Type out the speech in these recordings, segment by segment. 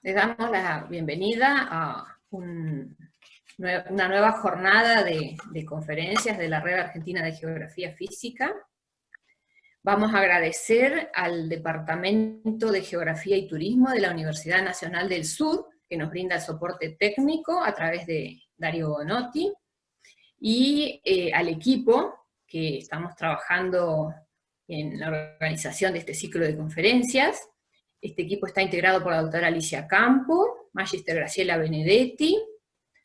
Les damos la bienvenida a una nueva jornada de conferencias de la Red Argentina de Geografía Física. Vamos a agradecer al Departamento de Geografía y Turismo de la Universidad Nacional del Sur, que nos brinda el soporte técnico a través de Dario Bonotti, y al equipo que estamos trabajando en la organización de este ciclo de conferencias. Este equipo está integrado por la doctora Alicia Campo, Magister Graciela Benedetti,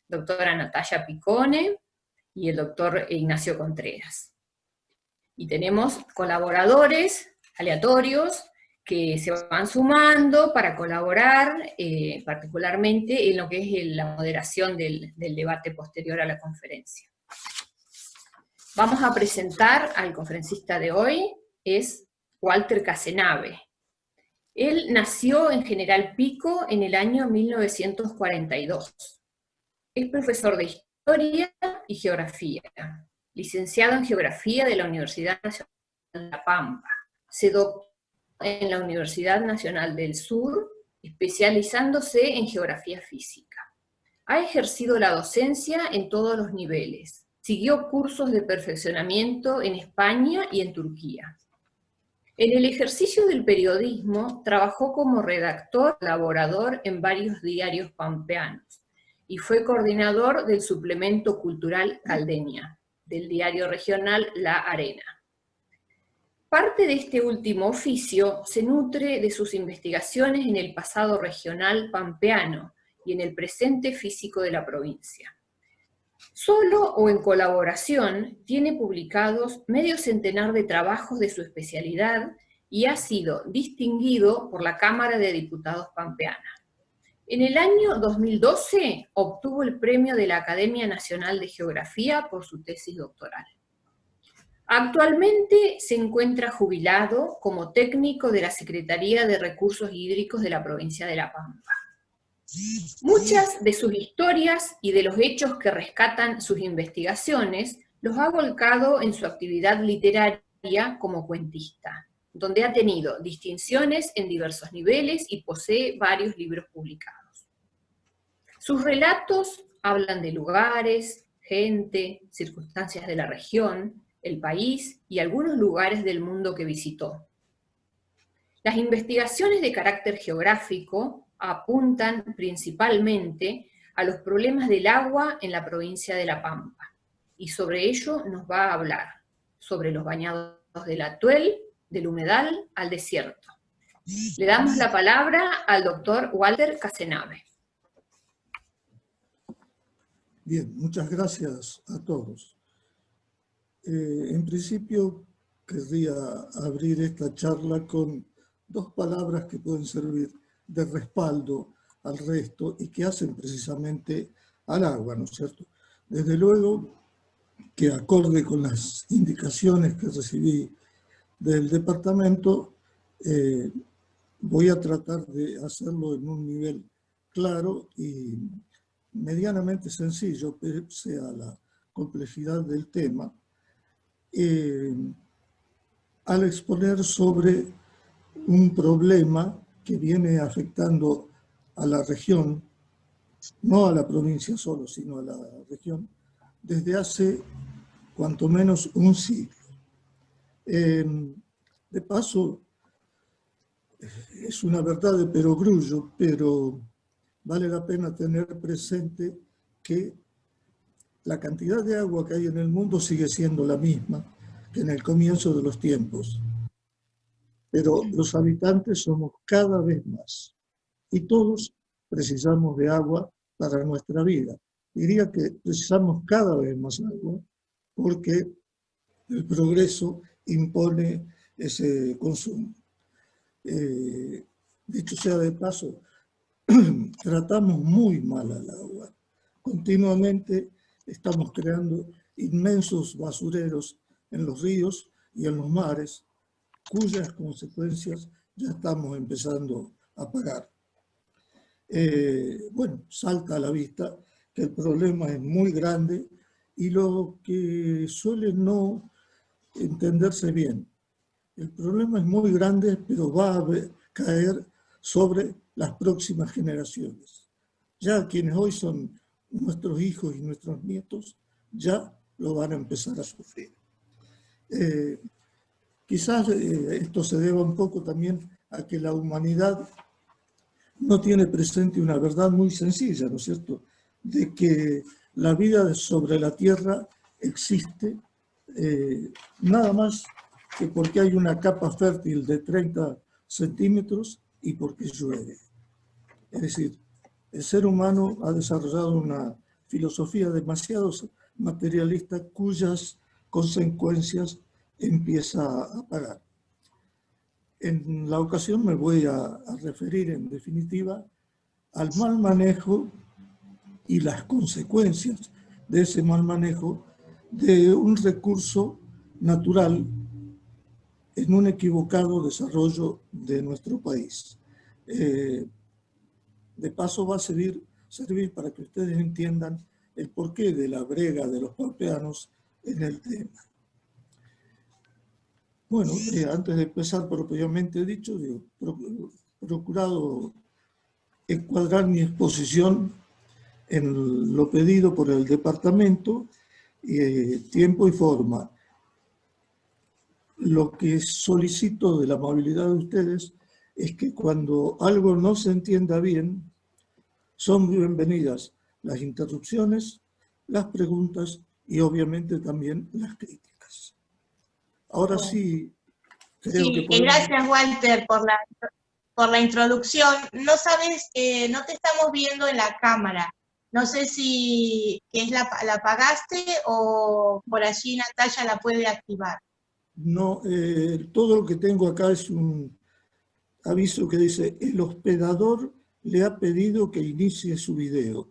doctora Natalia Picone y el doctor Ignacio Contreras. Y tenemos colaboradores aleatorios que se van sumando para colaborar particularmente en lo que es la moderación del debate posterior a la conferencia. Vamos a presentar al conferencista de hoy, es Walter Cazenave. Él nació en General Pico en el año 1942. Es profesor de Historia y Geografía, licenciado en Geografía de la Universidad Nacional de La Pampa. Se doctoró en la Universidad Nacional del Sur, especializándose en Geografía Física. Ha ejercido la docencia en todos los niveles. Siguió cursos de perfeccionamiento en España y en Turquía. En el ejercicio del periodismo trabajó como redactor, colaborador en varios diarios pampeanos y fue coordinador del suplemento cultural Caldeña, del diario regional La Arena. Parte de este último oficio se nutre de sus investigaciones en el pasado regional pampeano y en el presente físico de la provincia. Solo o en colaboración tiene publicados medio centenar de trabajos de su especialidad y ha sido distinguido por la Cámara de Diputados pampeana. En el año 2012 obtuvo el premio de la Academia Nacional de Geografía por su tesis doctoral. Actualmente se encuentra jubilado como técnico de la Secretaría de Recursos Hídricos de la provincia de La Pampa. Muchas de sus historias y de los hechos que rescatan sus investigaciones los ha volcado en su actividad literaria como cuentista, donde ha tenido distinciones en diversos niveles y posee varios libros publicados. Sus relatos hablan de lugares, gente, circunstancias de la región, el país y algunos lugares del mundo que visitó. Las investigaciones de carácter geográfico apuntan principalmente a los problemas del agua en la provincia de La Pampa, y sobre ello nos va a hablar, sobre los bañados del Atuel, del humedal al desierto. Le damos la palabra al doctor Walter Cazenave. Bien, muchas gracias a todos. En principio, querría abrir esta charla con dos palabras que pueden servir de respaldo al resto y que hacen precisamente al agua, ¿no es cierto? Desde luego que acorde con las indicaciones que recibí del departamento, voy a tratar de hacerlo en un nivel claro y medianamente sencillo, pese a la complejidad del tema, al exponer sobre un problema que viene afectando a la región, no a la provincia solo, sino a la región, desde hace cuanto menos un siglo. De paso, es una verdad de perogrullo, pero vale la pena tener presente que la cantidad de agua que hay en el mundo sigue siendo la misma que en el comienzo de los tiempos. Pero los habitantes somos cada vez más y todos precisamos de agua para nuestra vida. Diría que precisamos cada vez más agua porque el progreso impone ese consumo. Dicho sea de paso, tratamos muy mal al agua. Continuamente estamos creando inmensos basureros en los ríos y en los mares, cuyas consecuencias ya estamos empezando a pagar. Bueno, salta a la vista que el problema es muy grande y lo que suele no entenderse bien. El problema es muy grande, pero va a caer sobre las próximas generaciones. Ya quienes hoy son nuestros hijos y nuestros nietos, ya lo van a empezar a sufrir. Quizás esto se deba un poco también a que la humanidad no tiene presente una verdad muy sencilla, ¿no es cierto?, de que la vida sobre la Tierra existe nada más que porque hay una capa fértil de 30 centímetros y porque llueve. Es decir, el ser humano ha desarrollado una filosofía demasiado materialista cuyas consecuencias empieza a pagar. En la ocasión me voy a referir en definitiva al mal manejo y las consecuencias de ese mal manejo de un recurso natural en un equivocado desarrollo de nuestro país. De paso va a servir para que ustedes entiendan el porqué de la brega de los pampeanos en el tema. Bueno, antes de empezar propiamente dicho, he procurado encuadrar mi exposición en lo pedido por el departamento, tiempo y forma. Lo que solicito de la amabilidad de ustedes es que cuando algo no se entienda bien, son bienvenidas las interrupciones, las preguntas y obviamente también las críticas. Ahora sí, creo que podemos... Gracias, Walter, por la introducción. No sabes, no te estamos viendo en la cámara. No sé si la apagaste o por allí Natalia la puede activar. No, todo lo que tengo acá es un aviso que dice: el hospedador le ha pedido que inicie su video.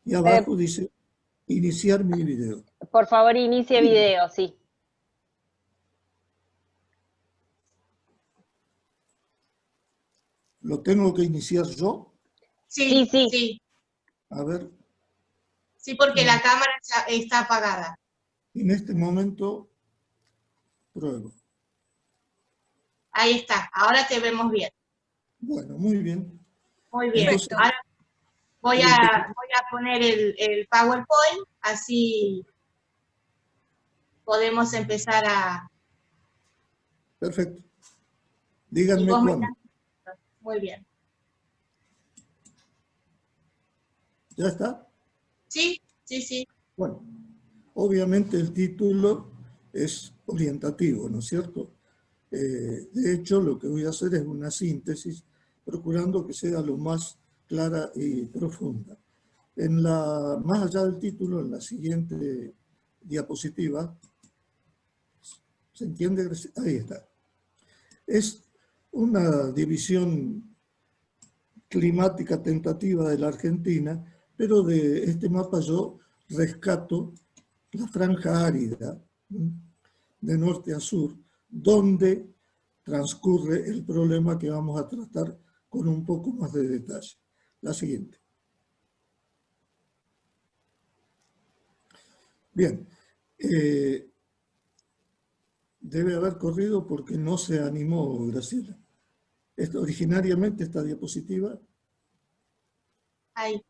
Y abajo dice: iniciar mi video. Por favor, inicie video, sí. ¿Lo tengo que iniciar yo? Sí. A ver. Sí, porque la cámara está apagada. En este momento, pruebo. Ahí está, ahora te vemos bien. Bueno, muy bien. Muy bien. Entonces, ahora voy a poner el PowerPoint, así podemos empezar a... Perfecto. Díganme cuándo. Muy bien. ¿Ya está? Sí. Bueno, obviamente el título es orientativo, ¿no es cierto? De hecho, lo que voy a hacer es una síntesis, procurando que sea lo más clara y profunda. Más allá del título, en la siguiente diapositiva, ¿se entiende? Ahí está. Es una división climática tentativa de la Argentina, pero de este mapa yo rescato la franja árida de norte a sur, donde transcurre el problema que vamos a tratar con un poco más de detalle. La siguiente. Bien, debe haber corrido porque no se animó Graciela. Originariamente esta diapositiva... Ahí.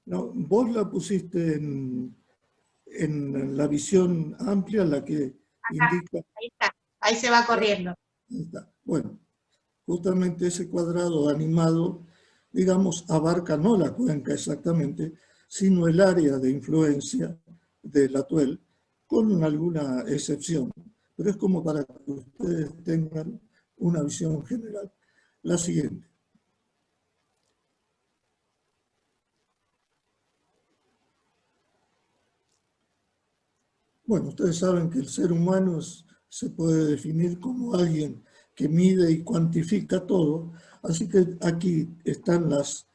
No, vos la pusiste en la visión amplia, la que indica... Ahí está, ahí se va corriendo. Ahí está. Bueno, justamente ese cuadrado animado, digamos, abarca no la cuenca exactamente, sino el área de influencia del Atuel, con alguna excepción. Pero es como para que ustedes tengan una visión general. La siguiente. Bueno, ustedes saben que el ser humano se puede definir como alguien que mide y cuantifica todo, así que aquí están las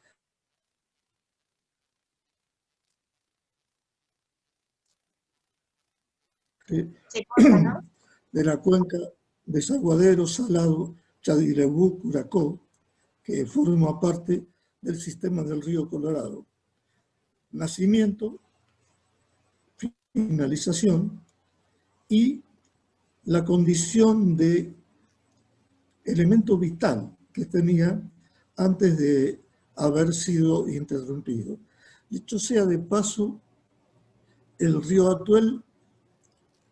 de la cuenca Desaguadero, Salado, Chadirebú, Curacó, que forma parte del sistema del río Colorado. Nacimiento, finalización y la condición de elemento vital que tenía antes de haber sido interrumpido. Dicho sea de paso, el río Atuel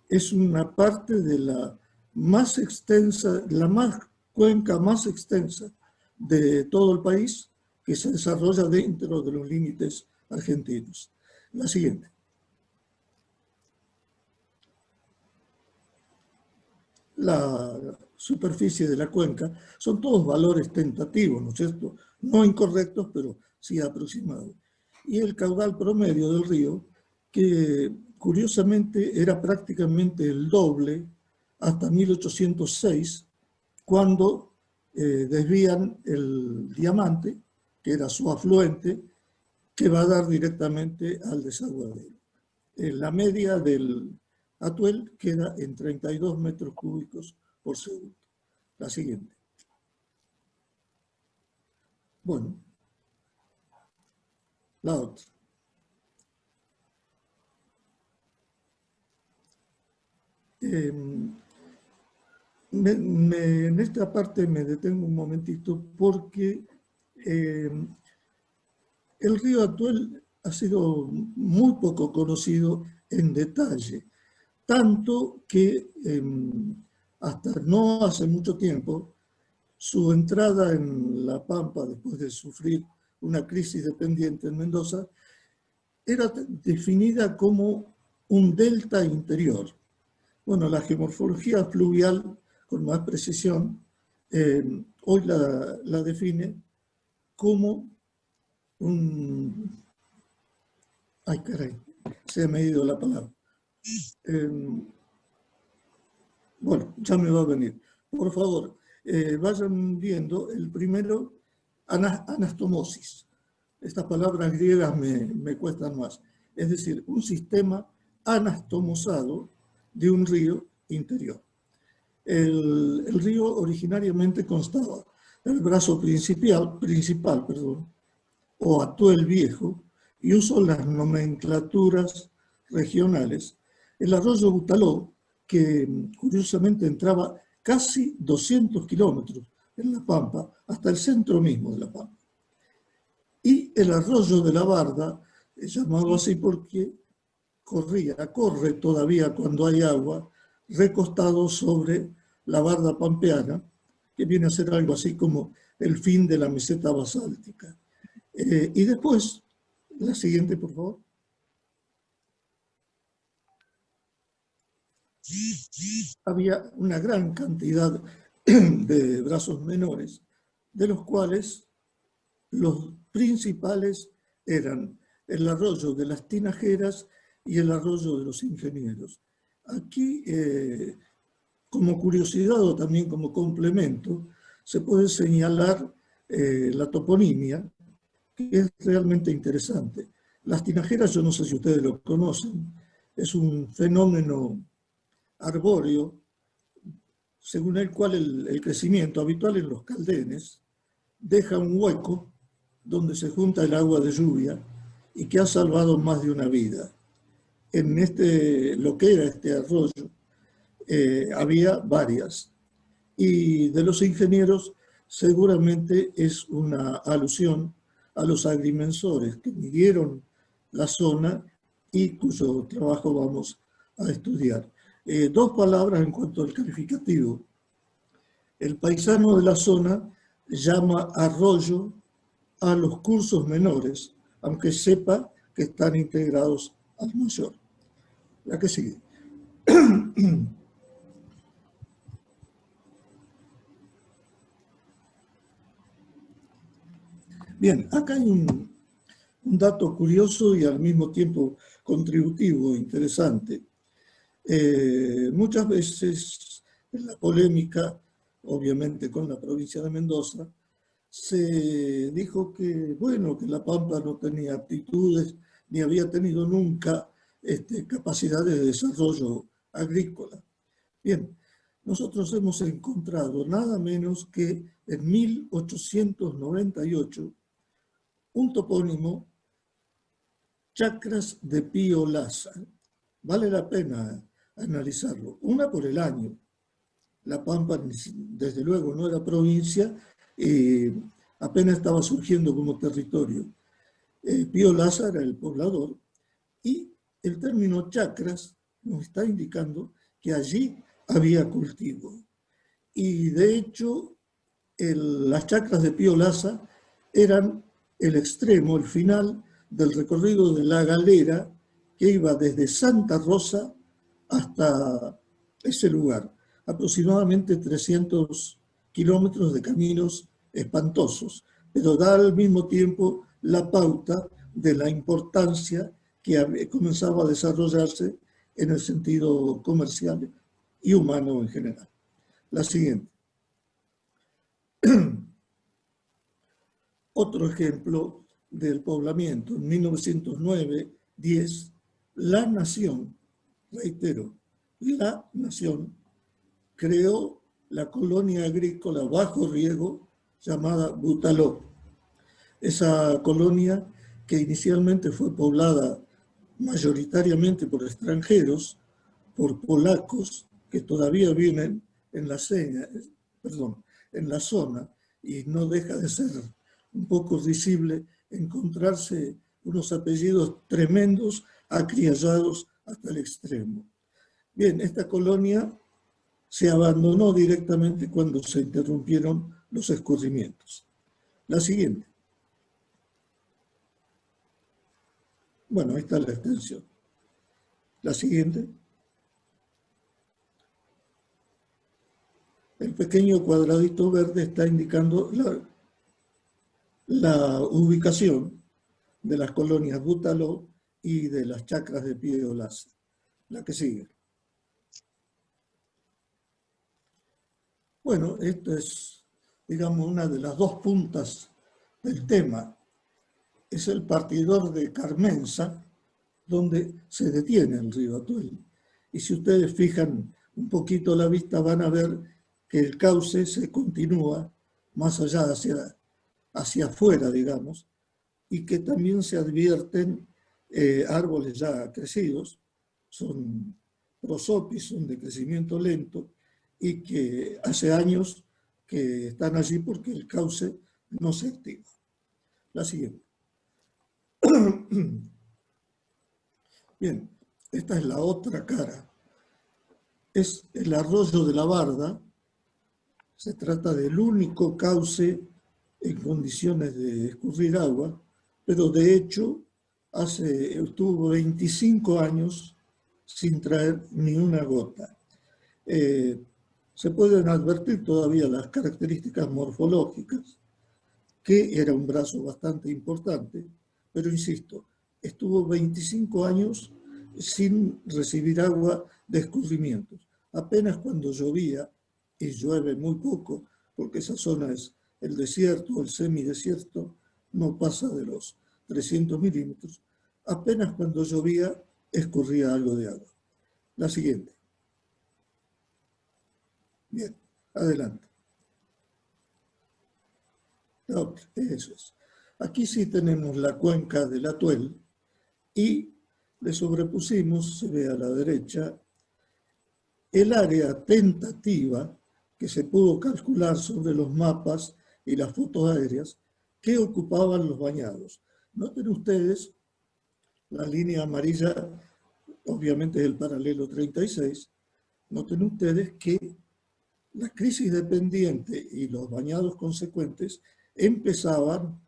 es una parte de la más extensa, cuenca más extensa de todo el país, que se desarrolla dentro de los límites argentinos. La siguiente. La superficie de la cuenca son todos valores tentativos, ¿no es cierto? No incorrectos, pero sí aproximados. Y el caudal promedio del río, que curiosamente era prácticamente el doble hasta 1806, cuando desvían el Diamante, que era su afluente, que va a dar directamente al desaguadero. La media del Atuel queda en 32 metros cúbicos por segundo. La siguiente. Bueno, la otra. En esta parte me detengo un momentito porque el río Atuel ha sido muy poco conocido en detalle, tanto que hasta no hace mucho tiempo su entrada en La Pampa, después de sufrir una crisis de pendiente en Mendoza, era definida como un delta interior. Bueno, la geomorfología fluvial, con más precisión, hoy la define como un... Ay, caray, se me ha ido la palabra. Bueno, ya me va a venir. Por favor, vayan viendo el primero, anastomosis. Estas palabras griegas me cuestan más. Es decir, un sistema anastomosado de un río interior. El río originariamente constaba del brazo principal, o Atuel Viejo, y uso las nomenclaturas regionales. El arroyo Butaló, que curiosamente entraba casi 200 kilómetros en La Pampa, hasta el centro mismo de La Pampa. Y el arroyo de la Barda, llamado así porque corre todavía cuando hay agua, recostado sobre la barda pampeana, que viene a ser algo así como el fin de la meseta basáltica. Y después, la siguiente, por favor. Había una gran cantidad de brazos menores, de los cuales los principales eran el arroyo de las Tinajeras y el arroyo de los Ingenieros. Aquí, como curiosidad o también como complemento, se puede señalar la toponimia, que es realmente interesante. Las Tinajeras, yo no sé si ustedes lo conocen, es un fenómeno arbóreo, según el cual el crecimiento habitual en los caldenes deja un hueco donde se junta el agua de lluvia y que ha salvado más de una vida. En lo que era este arroyo había varias. Y de los Ingenieros seguramente es una alusión a los agrimensores que midieron la zona y cuyo trabajo vamos a estudiar. Dos palabras en cuanto al calificativo. El paisano de la zona llama arroyo a los cursos menores, aunque sepa que están integrados al mayor. La que sigue. Bien, acá hay un dato curioso y al mismo tiempo contributivo, interesante. Muchas veces en la polémica, obviamente con la provincia de Mendoza, se dijo que, bueno, que La Pampa no tenía aptitudes ni había tenido nunca capacidades de desarrollo agrícola. Bien, nosotros hemos encontrado nada menos que en 1898 un topónimo, Chacras de Pío Laza. Vale la pena analizarlo. Una por el año. La Pampa, desde luego, no era provincia y apenas estaba surgiendo como territorio. Pío Lassa era el poblador, y el término chacras nos está indicando que allí había cultivo. Y de hecho, las chacras de Pío Lassa eran el extremo, el final del recorrido de la galera que iba desde Santa Rosa hasta ese lugar. Aproximadamente 300 kilómetros de caminos espantosos, pero da al mismo tiempo la pauta de la importancia que comenzaba a desarrollarse en el sentido comercial y humano en general. La siguiente. Otro ejemplo del poblamiento. En 1909-10, la Nación, reitero, la Nación creó la colonia agrícola bajo riego llamada Butaló. Esa colonia, que inicialmente fue poblada mayoritariamente por extranjeros, por polacos que todavía viven en la zona, y no deja de ser un poco risible encontrarse unos apellidos tremendos, acriallados hasta el extremo. Bien, esta colonia se abandonó directamente cuando se interrumpieron los escurrimientos. La siguiente. Bueno, ahí está la extensión. La siguiente. El pequeño cuadradito verde está indicando la ubicación de las colonias Butaló y de las chacras de Pío Lassa. La que sigue. Bueno, esta es, digamos, una de las dos puntas del tema. Es el partidor de Carmenza, donde se detiene el río Atuel. Y si ustedes fijan un poquito la vista, van a ver que el cauce se continúa más allá, hacia afuera, digamos, y que también se advierten árboles ya crecidos, son prosopis, son de crecimiento lento, y que hace años que están allí porque el cauce no se activa. La siguiente. Bien, esta es la otra cara. Es el arroyo de la Barda. Se trata del único cauce en condiciones de escurrir agua, pero de hecho estuvo 25 años sin traer ni una gota. Se pueden advertir todavía las características morfológicas, que era un brazo bastante importante, pero insisto, estuvo 25 años sin recibir agua de escurrimientos. Apenas cuando llovía, y llueve muy poco, porque esa zona es el desierto, el semidesierto, no pasa de los 300 milímetros, apenas cuando llovía escurría algo de agua. La siguiente. Bien, adelante. La otra, eso es. Aquí sí tenemos la cuenca del Atuel y le sobrepusimos, se ve a la derecha, el área tentativa que se pudo calcular sobre los mapas y las fotos aéreas que ocupaban los bañados. Noten ustedes, la línea amarilla obviamente es el paralelo 36, noten ustedes que la crisis dependiente y los bañados consecuentes empezaban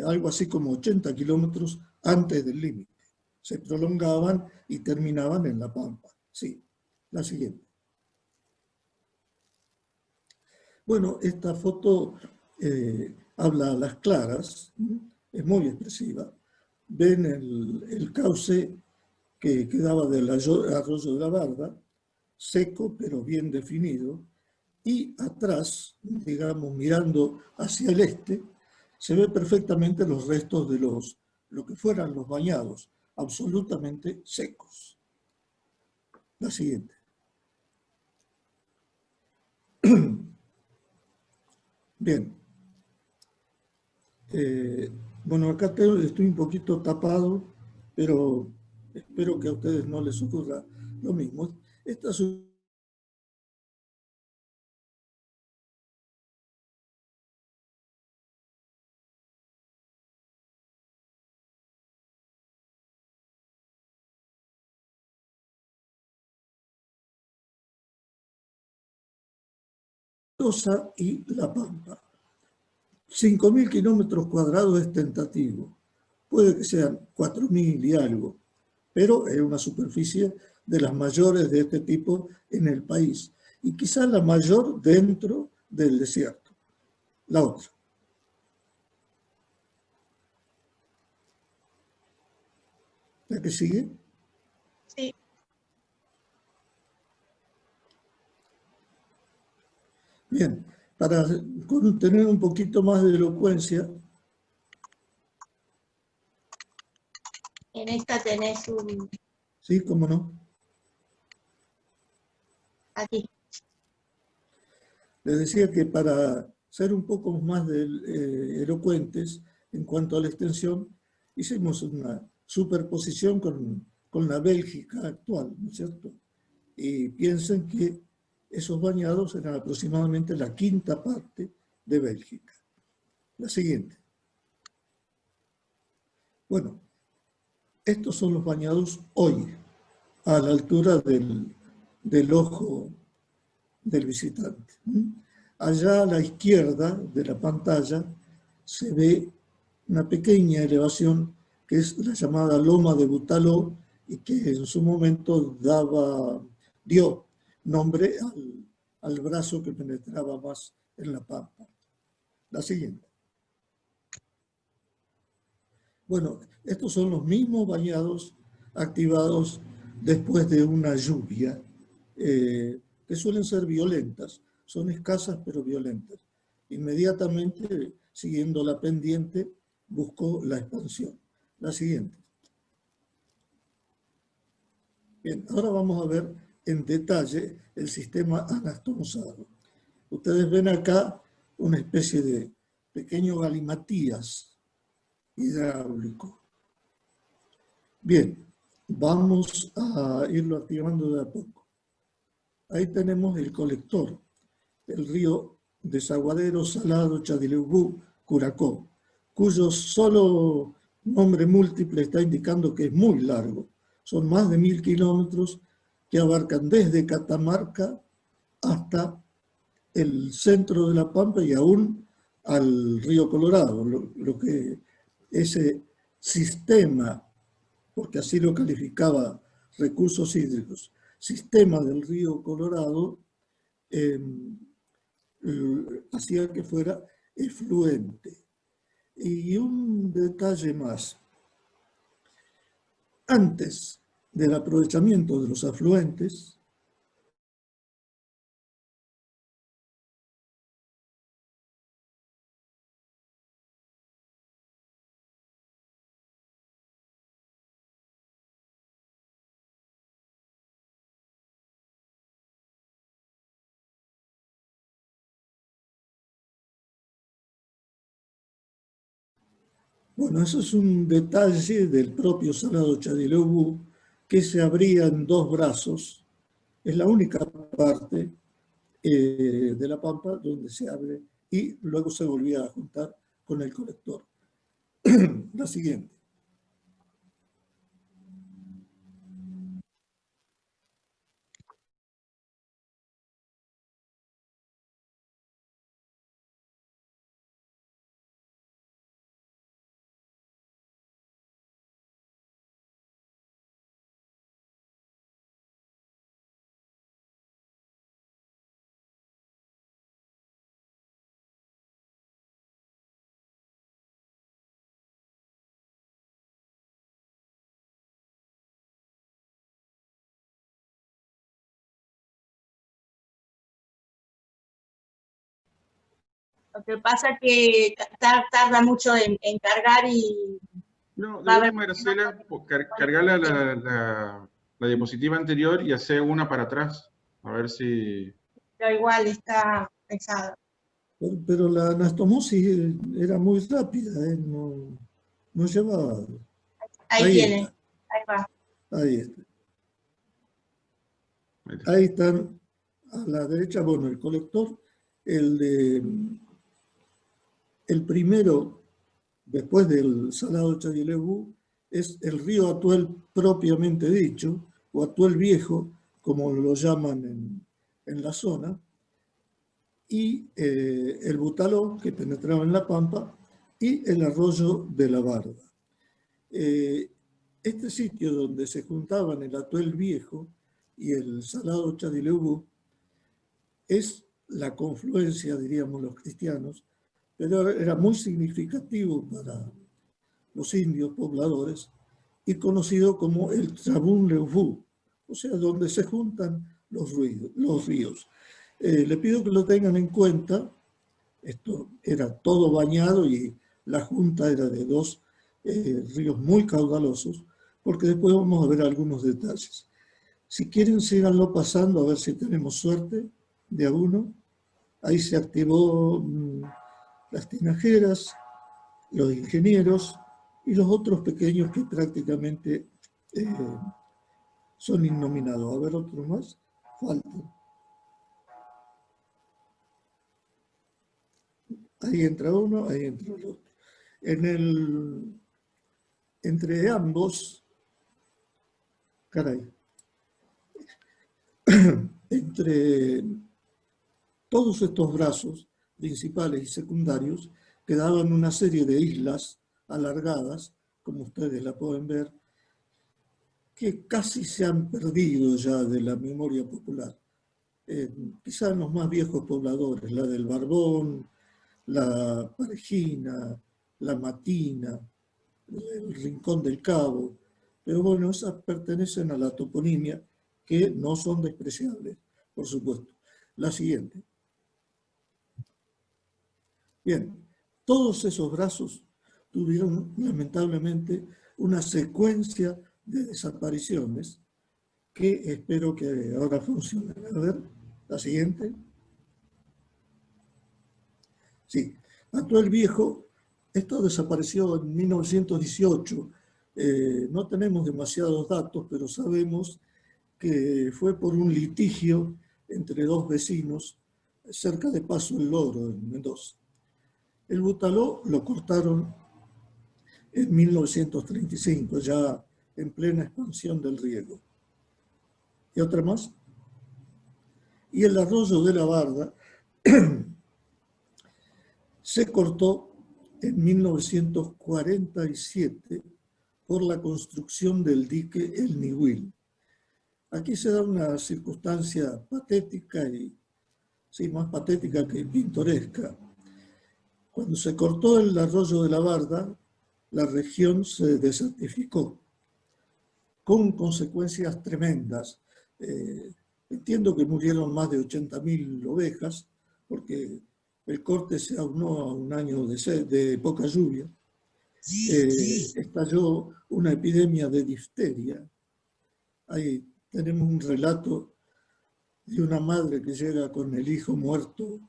algo así como 80 kilómetros antes del límite. Se prolongaban y terminaban en La Pampa. Sí, la siguiente. Bueno, esta foto habla a las claras, es muy expresiva. Ven el cauce que quedaba del arroyo de la Barda, seco pero bien definido, y atrás, digamos, mirando hacia el este, se ve perfectamente los restos de lo que fueran los bañados, absolutamente secos. La siguiente. Bien. Bueno, acá estoy un poquito tapado, pero espero que a ustedes no les ocurra lo mismo. Esta es Mendoza y La Pampa. 5.000 kilómetros cuadrados es tentativo. Puede que sean 4.000 y algo, pero es una superficie de las mayores de este tipo en el país. Y quizás la mayor dentro del desierto. La otra. ¿La que sigue? Sí. Bien, para tener un poquito más de elocuencia. En esta tenés un... Sí, cómo no. Aquí. Les decía que para ser un poco más elocuentes en cuanto a la extensión, hicimos una superposición con la Bélgica actual, ¿no es cierto? Y piensen que esos bañados eran aproximadamente la quinta parte de Bélgica. La siguiente. Bueno, estos son los bañados hoy, a la altura del ojo del visitante. Allá a la izquierda de la pantalla se ve una pequeña elevación que es la llamada Loma de Butaló y que en su momento dio nombre al brazo que penetraba más en la pampa. La siguiente. Bueno, estos son los mismos bañados activados después de una lluvia, que suelen ser violentas, son escasas pero violentas. Inmediatamente, siguiendo la pendiente, buscó la expansión. La siguiente. Bien, ahora vamos a ver en detalle el sistema anastomosado. Ustedes ven acá una especie de pequeño galimatías hidráulico. Bien, vamos a irlo activando de a poco. Ahí tenemos el colector, el río Desaguadero Salado Chadileubú Curacó, cuyo solo nombre múltiple está indicando que es muy largo. Son más de 1.000 kilómetros que abarcan desde Catamarca hasta el centro de La Pampa y aún al río Colorado, lo que ese sistema, porque así lo calificaba Recursos Hídricos, sistema del río Colorado, hacía que fuera efluente. Y un detalle más. Antes del aprovechamiento de los afluentes, bueno, eso es un detalle del propio Salado Chadileubú, que se abría en dos brazos. Es la única parte de la pampa donde se abre y luego se volvía a juntar con el colector. La siguiente. Lo que pasa es que tarda mucho en cargar y No, de va a haber... última, Graciela, cargar la diapositiva anterior y hacer una para atrás. A ver si... Pero igual está pesado. Pero la anastomosis era muy rápida, no llevaba... Ahí tiene, está. ahí va. Ahí está. Ahí está. Ahí están a la derecha, bueno, el colector, el primero, después del Salado Chadileubú, es el río Atuel propiamente dicho, o Atuel Viejo, como lo llaman en la zona, y el Butaló, que penetraba en la pampa, y el arroyo de la Barda. Este sitio donde se juntaban el Atuel Viejo y el Salado Chadileubú es la confluencia, diríamos los cristianos, pero era muy significativo para los indios pobladores y conocido como el Trabún Leufú, o sea, donde se juntan los ríos. Le pido que lo tengan en cuenta. Esto era todo bañado y la junta era de dos ríos muy caudalosos, porque después vamos a ver algunos detalles. Si quieren, síganlo pasando a ver si tenemos suerte de a uno. Ahí se activó las tinajeras, los ingenieros y los otros pequeños que prácticamente son innominados. A ver, otro más. Faltan. Ahí entra uno, ahí entra el otro. Entre ambos, caray, entre todos estos brazos principales y secundarios quedaban una serie de islas alargadas, como ustedes la pueden ver, que casi se han perdido ya de la memoria popular. Quizás los más viejos pobladores, la del Barbón, la Parejina, la Matina, el Rincón del Cabo, pero bueno, esas pertenecen a la toponimia, que no son despreciables, por supuesto. La siguiente. Bien, todos esos brazos tuvieron lamentablemente una secuencia de desapariciones que espero que ahora funcionen. A ver, la siguiente. Sí, Atuel Viejo, esto desapareció en 1918. No tenemos demasiados datos, pero sabemos que fue por un litigio entre dos vecinos cerca de Paso el Loro, en Mendoza. El Butaló lo cortaron en 1935, ya en plena expansión del riego. ¿Y otra más? Y el arroyo de la Barda se cortó en 1947 por la construcción del dique El Nihuil. Aquí se da una circunstancia patética y, sí, más patética que pintoresca. Cuando se cortó el arroyo de la Barda, la región se desertificó, con consecuencias tremendas. Entiendo que murieron más de 80.000 ovejas, porque el corte se aunó a un año de poca lluvia. Estalló una epidemia de difteria. Ahí tenemos un relato de una madre que llega con el hijo muerto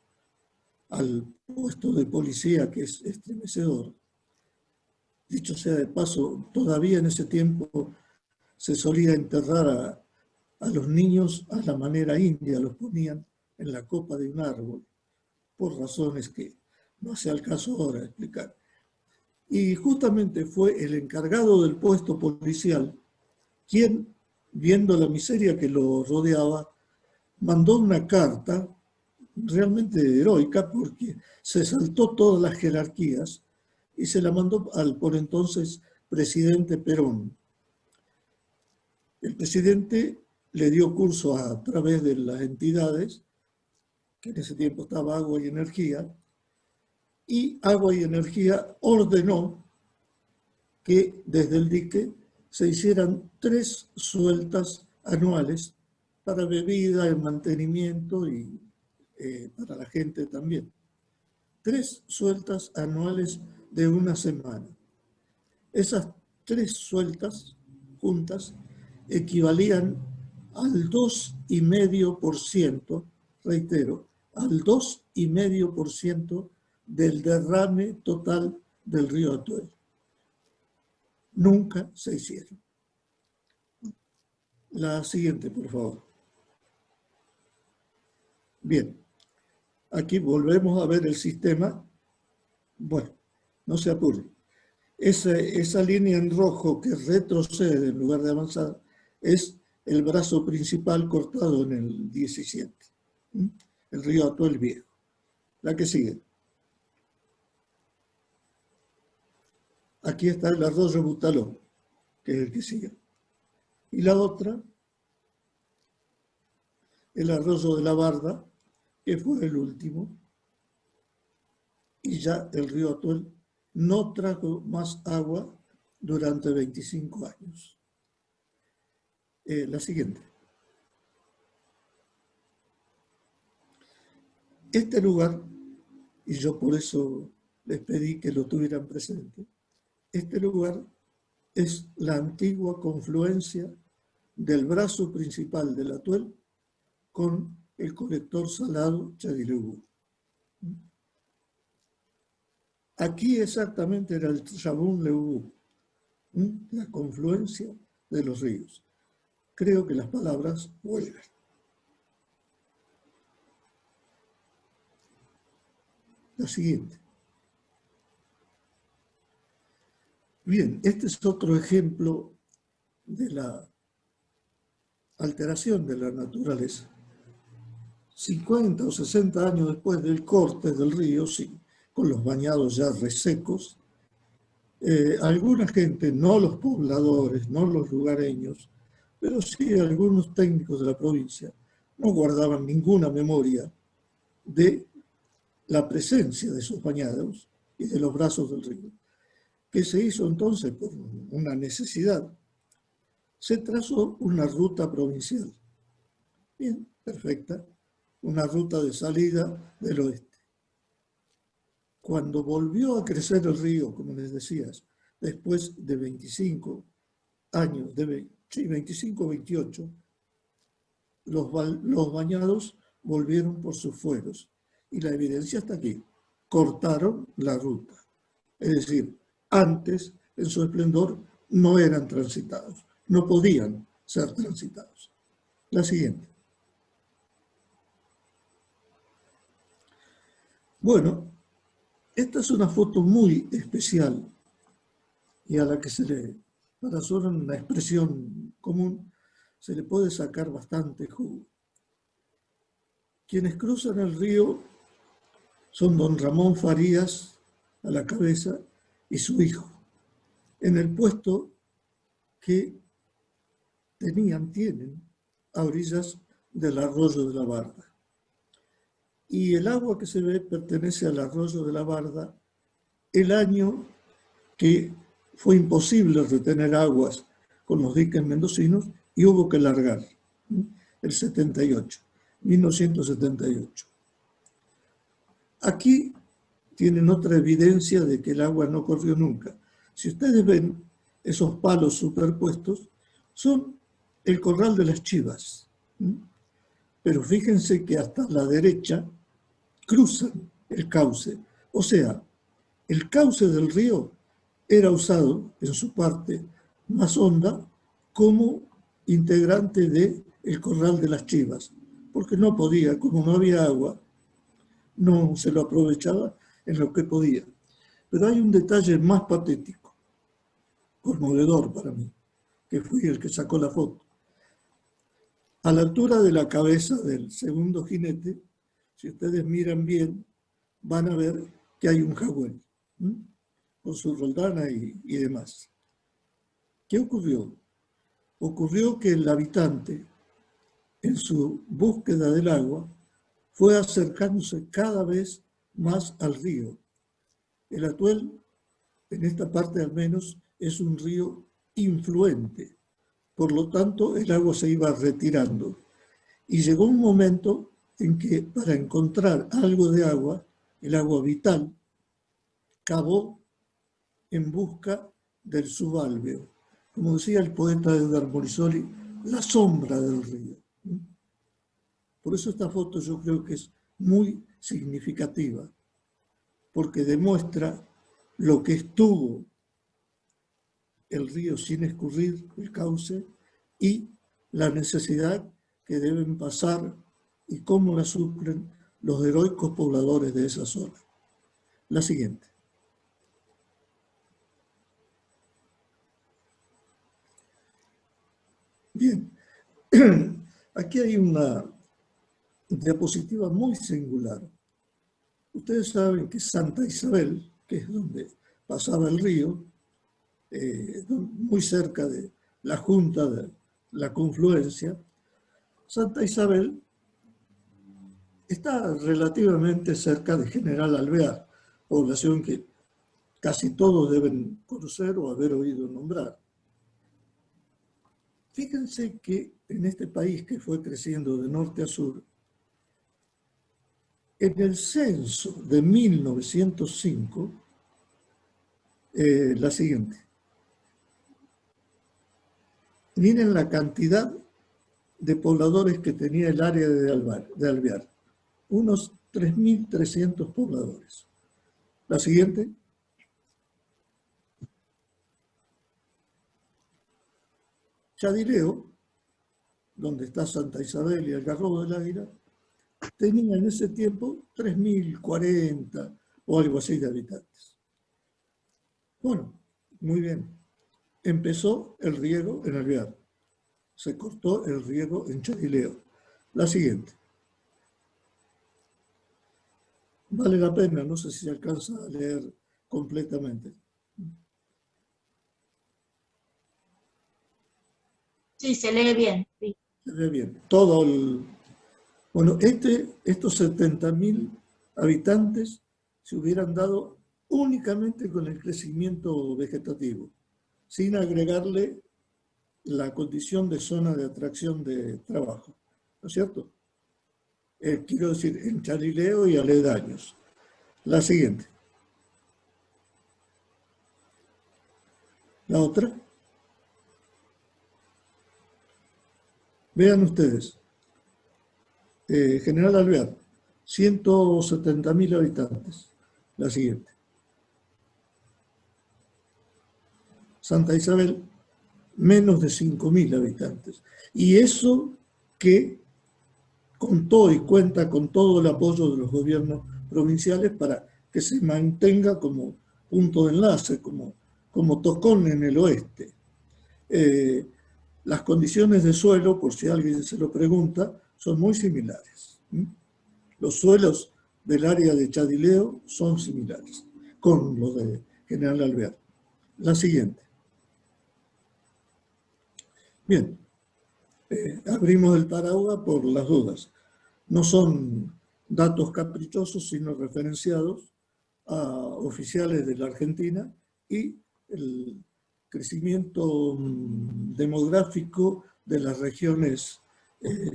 al puesto de policía, que es estremecedor. Dicho sea de paso, todavía en ese tiempo se solía enterrar a los niños a la manera india, los ponían en la copa de un árbol, por razones que no hace al caso ahora explicar. Y justamente fue el encargado del puesto policial quien, viendo la miseria que lo rodeaba, mandó una carta realmente heroica, porque se saltó todas las jerarquías y se la mandó al por entonces presidente Perón. El presidente le dio curso a través de las entidades, que en ese tiempo estaba Agua y Energía, y Agua y Energía ordenó que desde el dique se hicieran 3 sueltas anuales para bebida, el mantenimiento y para la gente también. 3 sueltas anuales de una semana. Esas 3 sueltas juntas equivalían al 2,5%, reitero, al 2,5% del derrame total del río Atuel. Nunca se hicieron. La siguiente, por favor. Bien, aquí volvemos a ver el sistema. Bueno, no se apuren. Esa línea en rojo que retrocede en lugar de avanzar es el brazo principal cortado en el 17, el río Atuel Viejo. La que sigue. Aquí está el arroyo Butaló, que es el que sigue. Y la otra, el arroyo de la Barda, que fue el último. Y ya el río Atuel no trajo más agua durante 25 años. La siguiente. Este lugar, y yo por eso les pedí que lo tuvieran presente, este lugar es la antigua confluencia del brazo principal del Atuel con el colector salado Chadileubú. Aquí exactamente era el Chabún Leubú, la confluencia de los ríos. Creo que las palabras vuelven. La siguiente. Bien, este es otro ejemplo de la alteración de la naturaleza. 50 o 60 años después del corte del río, sí, con los bañados ya resecos, alguna gente, no los pobladores, no los lugareños, pero sí algunos técnicos de la provincia, no guardaban ninguna memoria de la presencia de esos bañados y de los brazos del río. ¿Qué se hizo entonces? Por una necesidad. Se trazó una ruta provincial. Bien, perfecta. Una ruta de salida del oeste. Cuando volvió a crecer el río, como les decías, después de 25 años, 25 o 28, los bañados volvieron por sus fueros. Y la evidencia está aquí. Cortaron la ruta. Es decir, antes, en su esplendor, no eran transitados. No podían ser transitados. La siguiente. Bueno, esta es una foto muy especial y a la que se le, para hacer una expresión común, se le puede sacar bastante jugo. Quienes cruzan el río son don Ramón Farías a la cabeza y su hijo, en el puesto que tienen a orillas del arroyo de la Barda. Y el agua que se ve pertenece al arroyo de la Barda el año que fue imposible retener aguas con los diques mendocinos y hubo que largar, el 78, 1978. Aquí tienen otra evidencia de que el agua no corrió nunca. Si ustedes ven esos palos superpuestos, son el corral de las chivas. Pero fíjense que hasta la derecha cruzan el cauce. O sea, el cauce del río era usado en su parte más honda como integrante del corral de las chivas, porque no podía, como no había agua, no se lo aprovechaba en lo que podía. Pero hay un detalle más patético, conmovedor para mí, que fui el que sacó la foto. A la altura de la cabeza del segundo jinete, si ustedes miran bien, van a ver que hay un jaguel, con su roldana y demás. ¿Qué ocurrió? Ocurrió que el habitante, en su búsqueda del agua, fue acercándose cada vez más al río. El Atuel, en esta parte al menos, es un río influente. Por lo tanto, el agua se iba retirando. Y llegó un momento en que, para encontrar algo de agua, el agua vital, cavó en busca del subalveo. Como decía el poeta Edgar Morisoli, la sombra del río. Por eso esta foto yo creo que es muy significativa, porque demuestra lo que estuvo el río sin escurrir, el cauce, y la necesidad que deben pasar y cómo la sufren los heroicos pobladores de esa zona. La siguiente. Bien, aquí hay una diapositiva muy singular. Ustedes saben que Santa Isabel, que es donde pasaba el río, muy cerca de la junta de la confluencia, Santa Isabel está relativamente cerca de General Alvear, población que casi todos deben conocer o haber oído nombrar. Fíjense que en este país que fue creciendo de norte a sur, en el censo de 1905, la siguiente. Miren la cantidad de pobladores que tenía el área de Alvear. Unos 3.300 pobladores. La siguiente. Chadileo, donde está Santa Isabel y el Garrobo del Águila, tenía en ese tiempo 3.040 o algo así de habitantes. Bueno, muy bien. Empezó el riego en Alvear. Se cortó el riego en Chadileo. La siguiente. Vale la pena, no sé si se alcanza a leer completamente. Sí, se lee bien. Sí. Se ve bien. Bueno, estos 70.000 habitantes se hubieran dado únicamente con el crecimiento vegetativo, sin agregarle la condición de zona de atracción de trabajo, ¿no es cierto? Quiero decir, en Chadileo y aledaños. La siguiente. La otra. Vean ustedes. General Alvear, 170.000 habitantes. La siguiente. Santa Isabel, menos de 5.000 habitantes. Y eso que contó y cuenta con todo el apoyo de los gobiernos provinciales para que se mantenga como punto de enlace, como tocón en el oeste. Las condiciones de suelo, por si alguien se lo pregunta, son muy similares. Los suelos del área de Chadileo son similares con los de General Alvear. La siguiente. Bien, abrimos el paraguas por las dudas. No son datos caprichosos, sino referenciados a oficiales de la Argentina y el crecimiento demográfico de las regiones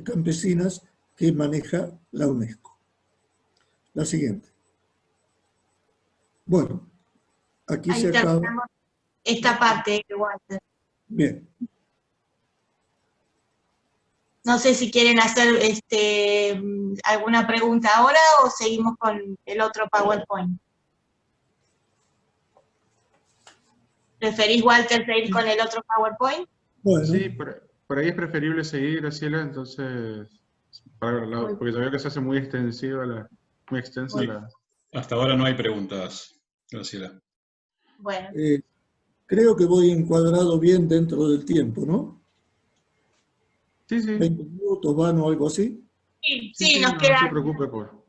campesinas que maneja la UNESCO. La siguiente. Bueno, aquí Ahí se acaba. terminamos esta parte, Walter. Bien. No sé si quieren hacer alguna pregunta ahora o seguimos con el otro PowerPoint. ¿Preferís, Walter, seguir con el otro PowerPoint? Bueno, Sí, por ahí es preferible seguir, Graciela, entonces, porque ya veo que se hace muy extensiva muy extensa Sí. la... Hasta ahora no hay preguntas, Graciela. Bueno, creo que voy encuadrado bien dentro del tiempo, ¿no? Sí, sí, 20 minutos van o algo así. sí, nos no se quedan preocupe por...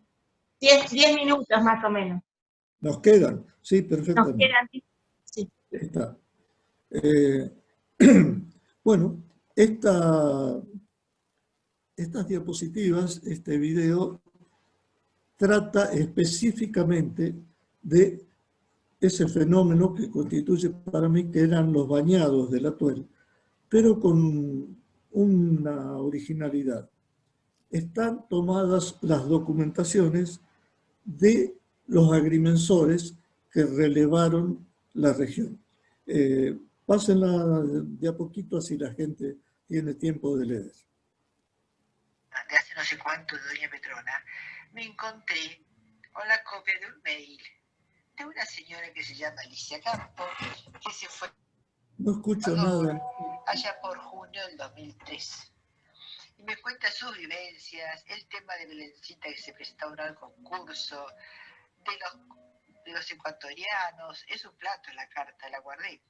10 minutos más o menos. Nos quedan, sí, Nos perfectamente. quedan, sí. Está. Bueno, estas diapositivas, este video, trata específicamente de ese fenómeno que constituye para mí que eran los bañados del Atuel, pero con una originalidad. Están tomadas las documentaciones de los agrimensores que relevaron la región. Pásenla de a poquito así la gente tiene tiempo de leer. De hace no sé cuánto de doña Petrona, me encontré con la copia de un mail de una señora que se llama Alicia Campos, que se fue No escucho nada. allá por junio del 2003. Y me cuenta sus vivencias, el tema de Belencita que se presentó al concurso, de los ecuatorianos. Es un plato la carta, la guardé.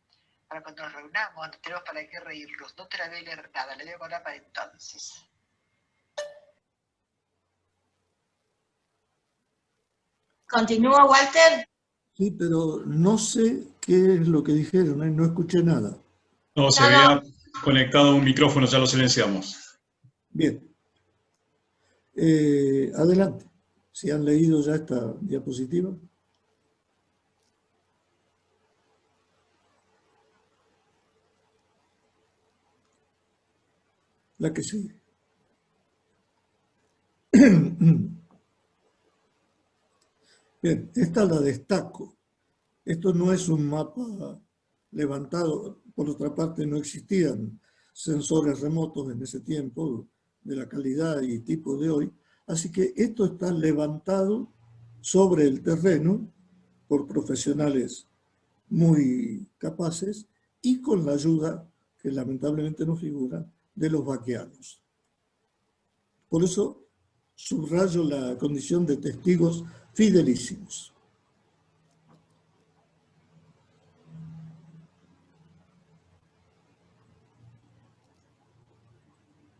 Para cuando nos reunamos, no tenemos para qué reírnos. No te la voy a leer nada, la voy a guardar para entonces. ¿Continúa, Walter? Sí, pero no sé qué es lo que dijeron, ¿eh? No escuché nada. No, se No, no. había conectado un micrófono, ya lo silenciamos. Bien. Adelante. Si han leído ya esta diapositiva. La que sigue. Bien, esta la destaco. Esto no es un mapa levantado. Por otra parte, no existían sensores remotos en ese tiempo de la calidad y tipo de hoy. Así que esto está levantado sobre el terreno por profesionales muy capaces y con la ayuda, que lamentablemente no figura, de los vaqueanos. Por eso subrayo la condición de testigos fidelísimos.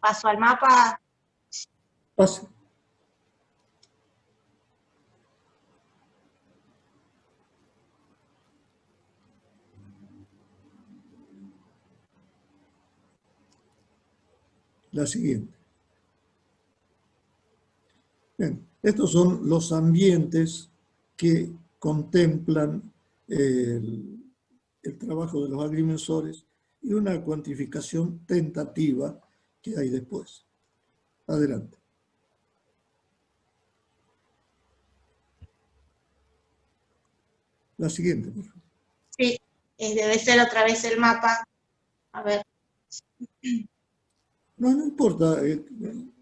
Paso al mapa. Pase. La siguiente. Bien, estos son los ambientes que contemplan el trabajo de los agrimensores y una cuantificación tentativa que hay después. Adelante. La siguiente, por favor. Sí, debe ser otra vez el mapa. A ver. No, no importa,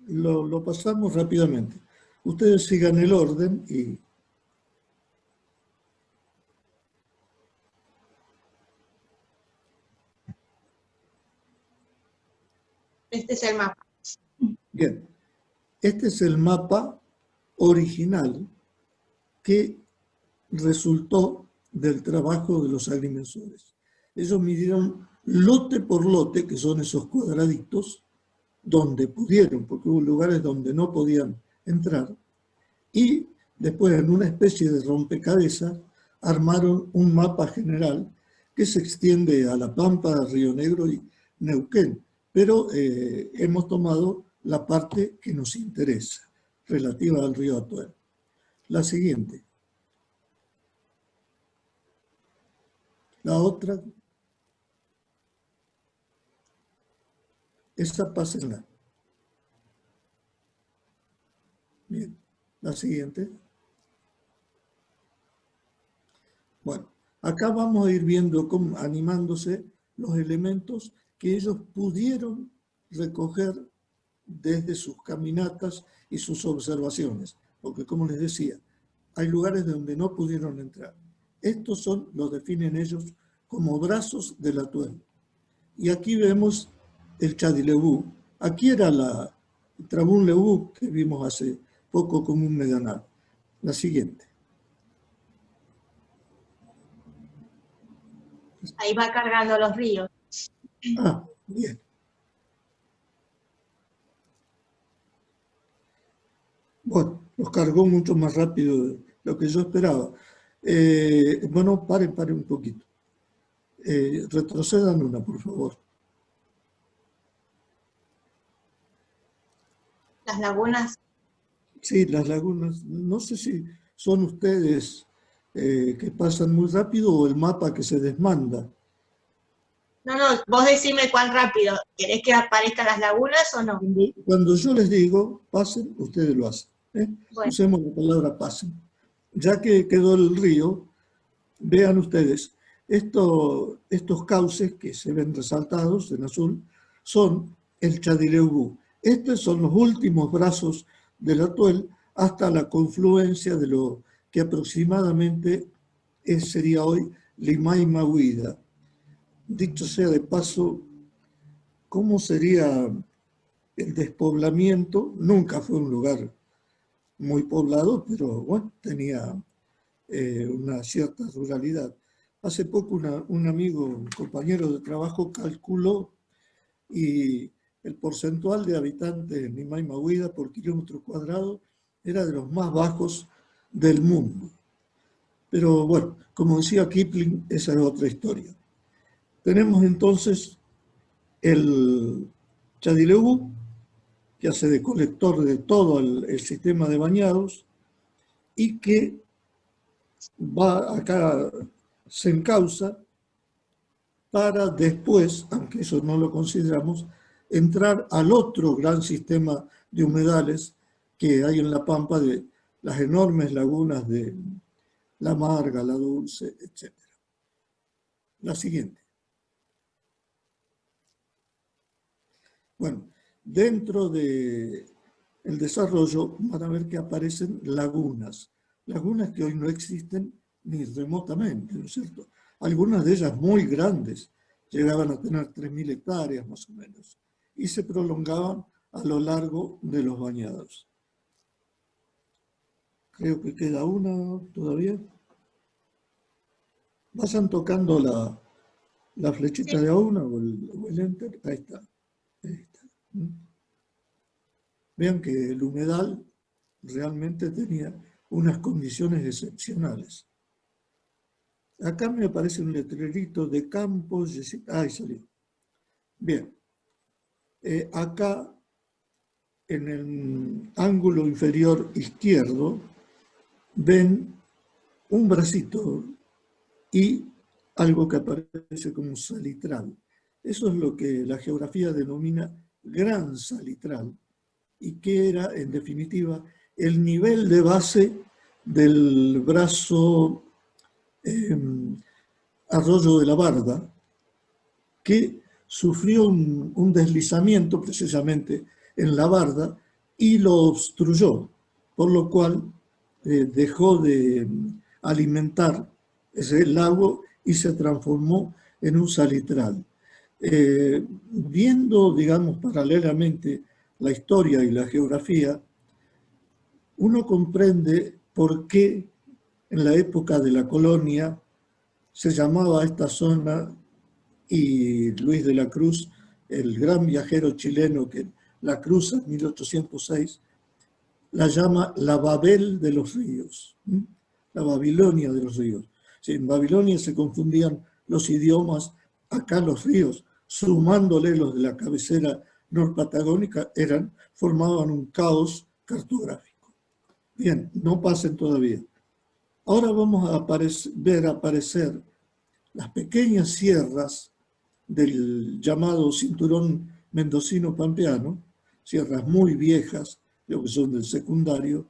lo pasamos rápidamente. Ustedes sigan el orden y... Este es el mapa. Bien, este es el mapa original que resultó del trabajo de los agrimensores. Ellos midieron lote por lote, que son esos cuadraditos, donde pudieron, porque hubo lugares donde no podían entrar, y después en una especie de rompecabezas armaron un mapa general que se extiende a La Pampa, Río Negro y Neuquén, pero hemos tomado la parte que nos interesa, relativa al río Atuel. La siguiente. La otra. Esta pásenla. Bien. La siguiente. Bueno, acá vamos a ir viendo cómo, animándose los elementos que ellos pudieron recoger desde sus caminatas y sus observaciones. Porque, como les decía, hay lugares donde no pudieron entrar. Estos son, los definen ellos, como brazos del Atuel. Y aquí vemos el Chadilebú. Aquí era el Trabún Lebú que vimos hace poco como un medianal. La siguiente. Ahí va cargando los ríos. Ah, bien. Bueno, los cargó mucho más rápido de lo que yo esperaba. Bueno, paren un poquito. Retrocedan una, por favor. Las lagunas. Sí, las lagunas. No sé si son ustedes que pasan muy rápido o el mapa que se desmanda. No, vos decime cuán rápido. ¿Querés que aparezcan las lagunas o no? Cuando yo les digo pasen, ustedes lo hacen. Bueno. Usemos la palabra pasen. Ya que quedó el río, vean ustedes, estos cauces que se ven resaltados en azul son el Chadileubú. Estos son los últimos brazos del Atuel hasta la confluencia de lo que aproximadamente sería hoy Limay-Mahuida. Dicho sea de paso, ¿cómo sería el despoblamiento? Nunca fue un lugar muy poblado, pero bueno, tenía una cierta ruralidad. Hace poco un amigo, un compañero de trabajo calculó y el porcentual de habitantes en Limay-Mahuida por kilómetro cuadrado era de los más bajos del mundo. Pero bueno, como decía Kipling, esa es otra historia. Tenemos entonces el Chadileú, que hace de colector de todo el sistema de bañados y que va acá, se encausa para después, aunque eso no lo consideramos, entrar al otro gran sistema de humedales que hay en La Pampa, de las enormes lagunas de La Amarga, La Dulce, etc. La siguiente. Bueno, dentro del desarrollo van a ver que aparecen lagunas que hoy no existen ni remotamente, ¿no es cierto? Algunas de ellas muy grandes, llegaban a tener 3.000 hectáreas más o menos, y se prolongaban a lo largo de los bañados. Creo que queda una todavía. Vayan tocando la flechita de a una o el enter. Ahí está. Ahí está. Vean que el humedal realmente tenía unas condiciones excepcionales. Acá me aparece un letrerito de Campos. Ahí salió. Bien. Acá, en el ángulo inferior izquierdo, ven un bracito y algo que aparece como salitral. Eso es lo que la geografía denomina gran salitral, y que era, en definitiva, el nivel de base del brazo Arroyo de la Barda, que sufrió un deslizamiento precisamente en la barda y lo obstruyó, por lo cual dejó de alimentar ese lago y se transformó en un salitral. Viendo, digamos, paralelamente la historia y la geografía, uno comprende por qué en la época de la colonia se llamaba a esta zona, y Luis de la Cruz, el gran viajero chileno que la cruza en 1806, la llama la Babel de los ríos, la Babilonia de los ríos. Sí, en Babilonia se confundían los idiomas, acá los ríos, sumándole los de la cabecera norpatagónica, formaban un caos cartográfico. Bien, no pasen todavía. Ahora vamos a ver aparecer las pequeñas sierras del llamado cinturón mendocino-pampeano, sierras muy viejas, creo que son del secundario,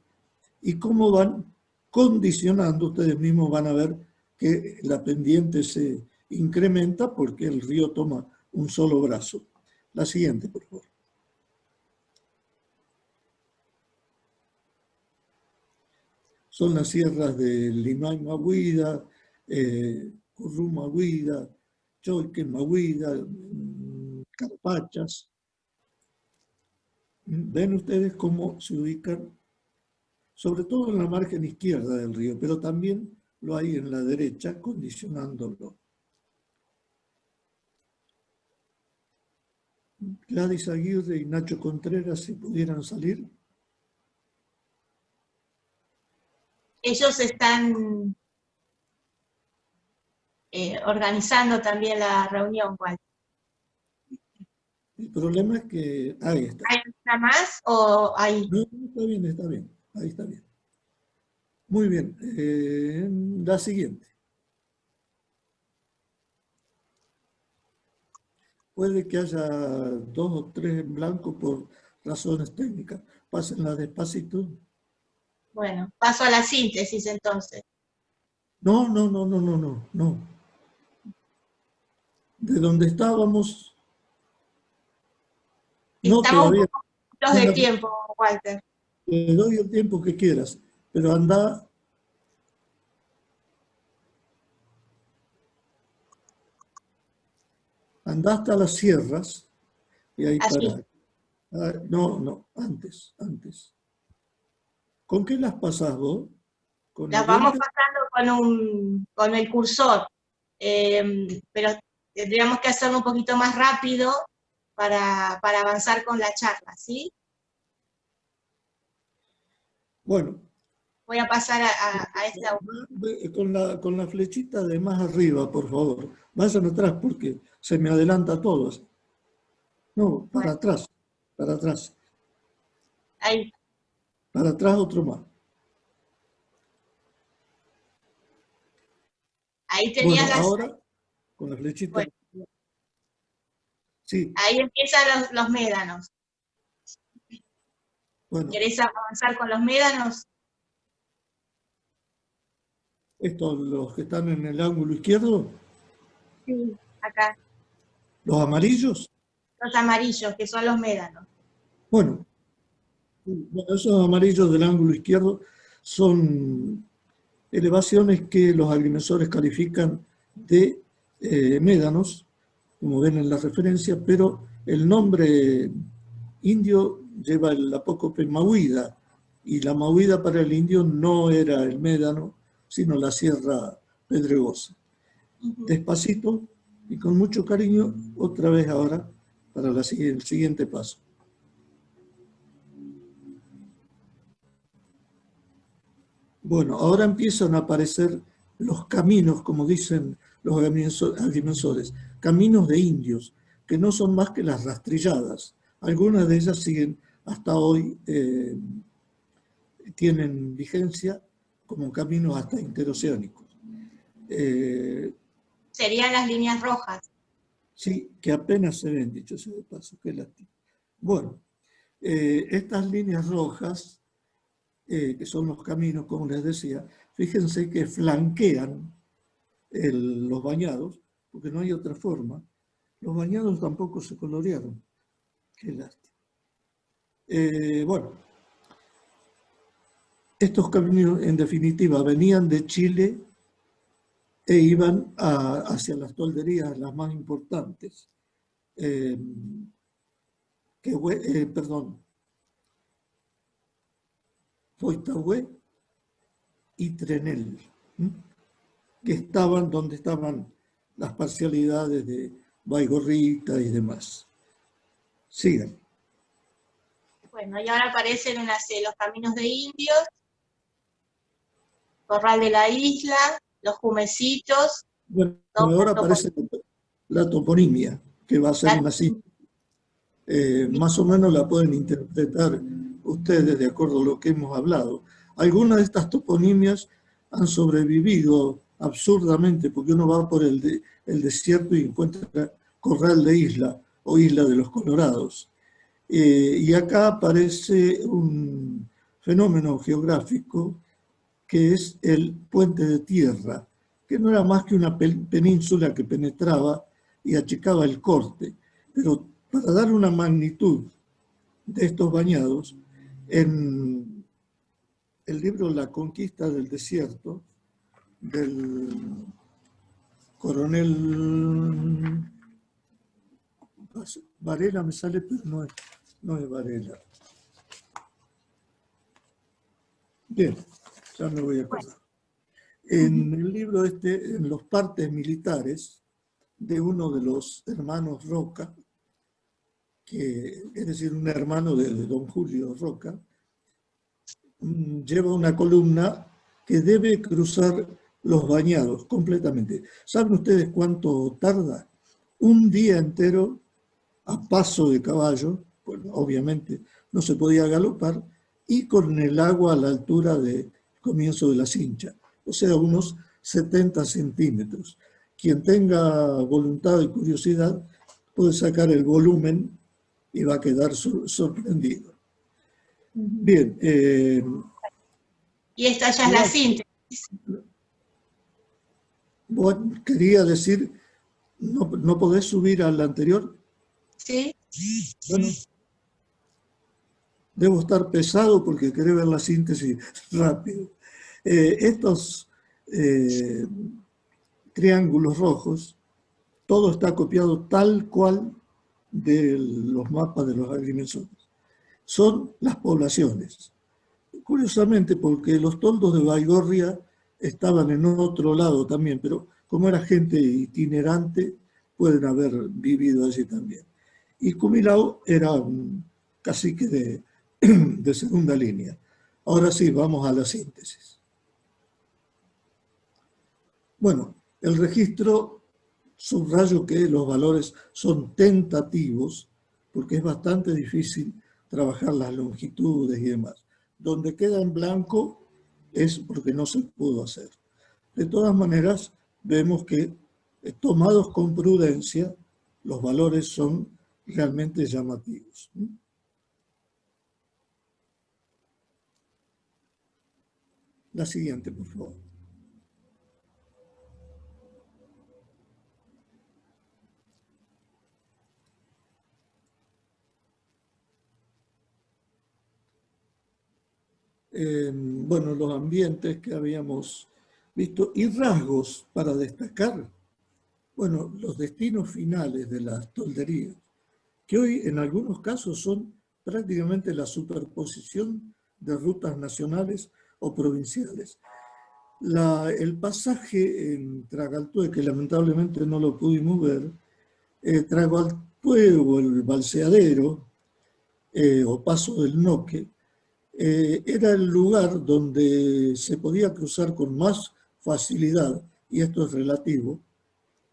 y cómo van condicionando, ustedes mismos van a ver que la pendiente se incrementa porque el río toma un solo brazo. La siguiente, por favor. Son las sierras de Limay Mahuida, Currú Mahuida, Choique Mahuida, Carpachas. Ven ustedes cómo se ubican, sobre todo en la margen izquierda del río, pero también lo hay en la derecha, condicionándolo. Gladys Aguirre y Nacho Contreras, si pudieran salir. Ellos están organizando también la reunión, Walter. El problema es que... Ahí está. ¿Hay una más o hay...? No, está bien, está bien. Ahí está bien. Muy bien. La siguiente. Puede que haya 2 o 3 en blanco por razones técnicas. Pásenla despacito. Bueno, paso a la síntesis entonces. No. De donde estábamos... No, Estamos todavía. un poco cortos de tiempo, Walter. Te doy el tiempo que quieras, pero anda hasta las sierras y ahí Allí. para. No, antes. ¿Con qué las pasás vos? ¿Con Las el vamos enter? pasando con el cursor, pero tendríamos que hacerlo un poquito más rápido para avanzar con la charla, ¿sí? Bueno, Voy a pasar a esta. Con la flechita de más arriba, por favor. Vayan atrás porque se me adelanta todo. No, para atrás, para atrás. Ahí. Para atrás otro más. Ahí tenías Bueno, las. ahora, con la flechita. Bueno. Sí. Ahí empiezan los médanos. Bueno, ¿Querés avanzar con los médanos? estos, los que están en el ángulo izquierdo, Sí, acá. los amarillos. Los amarillos, que son los médanos. Bueno, esos amarillos del ángulo izquierdo son elevaciones que los agrimensores califican de médanos, como ven en la referencia, pero el nombre indio lleva el apócope Mahuida, y la Mahuida para el indio no era el médano, sino la sierra pedregosa. Despacito y con mucho cariño, otra vez ahora, para el siguiente paso. Bueno, ahora empiezan a aparecer los caminos, como dicen los agrimensores, caminos de indios, que no son más que las rastrilladas. Algunas de ellas siguen hasta hoy, tienen vigencia como caminos hasta interoceánicos. Serían las líneas rojas. Sí, que apenas se ven, dicho sea de paso, qué lástima. Bueno, estas líneas rojas, que son los caminos, como les decía, fíjense que flanquean los bañados, porque no hay otra forma. Los bañados tampoco se colorearon. Qué lástima. Bueno, estos caminos, en definitiva, venían de Chile e iban hacia las tolderías, las más importantes. Foixtahue y Trenel, que estaban donde estaban las parcialidades de Baigorrita y demás. Sigan. Bueno, y ahora aparecen los caminos de indios, Corral de la Isla, los Jumecitos. Bueno, ahora aparece la toponimia, que va a ser una cita. Más o menos la pueden interpretar ustedes de acuerdo a lo que hemos hablado. Algunas de estas toponimias han sobrevivido absurdamente, porque uno va por el desierto y encuentra Corral de Isla o Isla de los Colorados. Y acá aparece un fenómeno geográfico que es el puente de tierra, que no era más que una península que penetraba y achicaba el corte. Pero para dar una magnitud de estos bañados, en el libro La conquista del desierto, del coronel Varela, me sale, pero no es Varela. Bien, ya me voy a acordar. En el libro en los partes militares de uno de los hermanos Roca, es decir, un hermano de don Julio Roca, lleva una columna que debe cruzar los bañados completamente. ¿Saben ustedes cuánto tarda? Un día entero a paso de caballo, pues obviamente no se podía galopar, y con el agua a la altura del comienzo de la cincha, o sea, unos 70 centímetros. Quien tenga voluntad y curiosidad puede sacar el volumen y va a quedar sorprendido. Bien. Y esta ya es la síntesis. Bueno, quería decir, ¿no podés subir al anterior? Sí. Bueno, debo estar pesado porque quería ver la síntesis rápido. Estos triángulos rojos, todo está copiado tal cual de los mapas de los agrimensores. Son las poblaciones. Curiosamente, porque los toldos de Baigorria estaban en otro lado también, pero como era gente itinerante, pueden haber vivido allí también. Y Cumilao era un cacique de segunda línea. Ahora sí, vamos a la síntesis. Bueno, el registro, subrayo que los valores son tentativos, porque es bastante difícil trabajar las longitudes y demás. Donde queda en blanco es porque no se pudo hacer. De todas maneras, vemos que tomados con prudencia, los valores son realmente llamativos. La siguiente, por favor. Bueno, los ambientes que habíamos visto y rasgos para destacar. Bueno, los destinos finales de las tolderías, que hoy en algunos casos son prácticamente la superposición de rutas nacionales o provinciales. El pasaje en Tragaltue, que lamentablemente no lo pudimos ver, Tragaltue o el Balseadero o Paso del Noque, era el lugar donde se podía cruzar con más facilidad, y esto es relativo,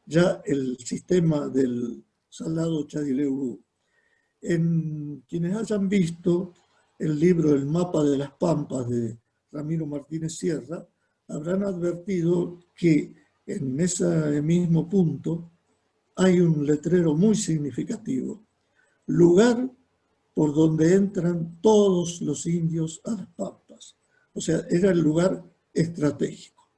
ya el sistema del Salado Chadileuú. En quienes hayan visto el libro El mapa de las Pampas de Ramiro Martínez Sierra, habrán advertido que en ese mismo punto hay un letrero muy significativo. Lugar por donde entran todos los indios a las Pampas. O sea, era el lugar estratégico.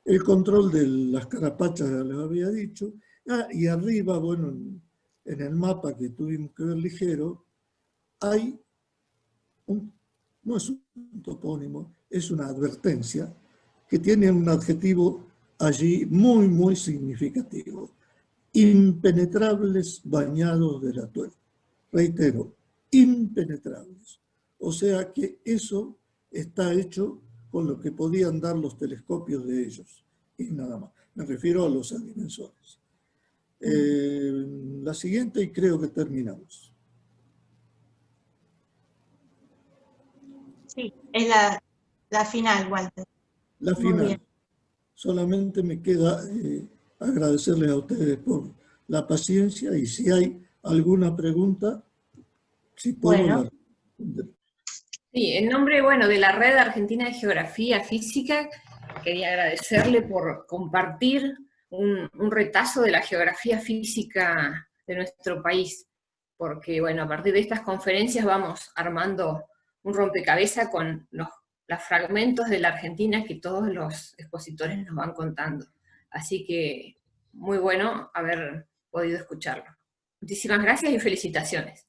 El control de las carapachas ya les había dicho. Y arriba, bueno, en el mapa que tuvimos que ver ligero, hay no es un topónimo, es una advertencia que tiene un adjetivo allí muy, muy significativo. Impenetrables bañados de la Tuel. Reitero, impenetrables. O sea que eso está hecho con lo que podían dar los telescopios de ellos, y nada más. Me refiero a los agrimensores. La siguiente, y creo que terminamos. Sí, es la final, Walter. La Muy final. bien. Solamente me queda agradecerles a ustedes por la paciencia, y si hay alguna pregunta, si puedo Bueno. la responder. Sí, en nombre, bueno, de la Red Argentina de Geografía Física, quería agradecerle por compartir un retazo de la geografía física de nuestro país, porque, bueno, a partir de estas conferencias vamos armando un rompecabezas con los fragmentos de la Argentina que todos los expositores nos van contando. Así que, muy bueno haber podido escucharlo. Muchísimas gracias y felicitaciones.